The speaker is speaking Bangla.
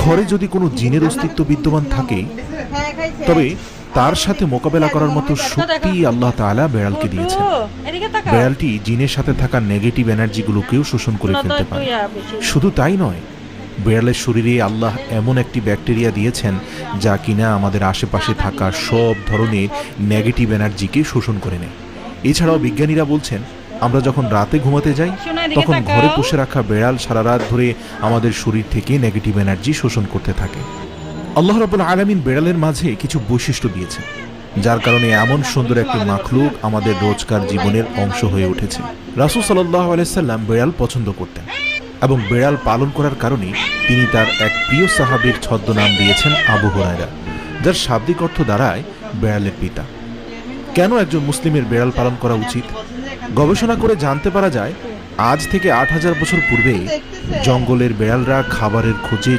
ঘরে যদি কোনো জিনের অস্তিত্ব বিদ্যমান থাকে তবে তার সাথে মোকাবেলা করার মতো শক্তি আল্লাহ তাআলা বেড়ালকে দিয়েছেন। বেড়ালটি জিনের সাথে থাকা নেগেটিভ এনার্জিগুলোকেও শোষণ করে ফেলতে পারে। শুধু তাই নয়, বেড়ালের শরীরে আল্লাহ এমন একটি ব্যাকটেরিয়া দিয়েছেন যা কিনা আমাদের আশেপাশে থাকা সব ধরনের নেগেটিভ এনার্জিকে শোষণ করে নেয়। এছাড়াও বিজ্ঞানীরা বলছেন, আমরা যখন রাতে ঘুমাতে যাই তখন ঘরে পুষে রাখা বেড়াল সারা রাত ধরে আমাদের শরীর থেকে নেগেটিভ এনার্জি শোষণ করতে থাকে। আল্লাহ রাব্বুল আলামিন বেড়ালের মাঝে কিছু বৈশিষ্ট্য দিয়েছেন, যার কারণে এমন সুন্দর একটি মাখলুক আমাদের রোজকার জীবনের অংশ হয়ে উঠেছে। রাসূল সাল্লাল্লাহু আলাইহি সাল্লাম বেড়াল পছন্দ করতেন এবং বেড়াল পালন করার কারণে তিনি তার এক প্রিয় সাহাবীর ছদ্মনাম দিয়েছেন আবু হুরায়রা, যার শাব্দিক অর্থ দাঁড়ায় বেড়ালের পিতা। কেন একজন মুসলিমের বেড়াল পালন করা উচিত? গবেষণা করে জানতে পারা যায়, আজ থেকে ৮,০০০ বছর পূর্বে জঙ্গলের বেড়ালরা খাবারের খোঁজে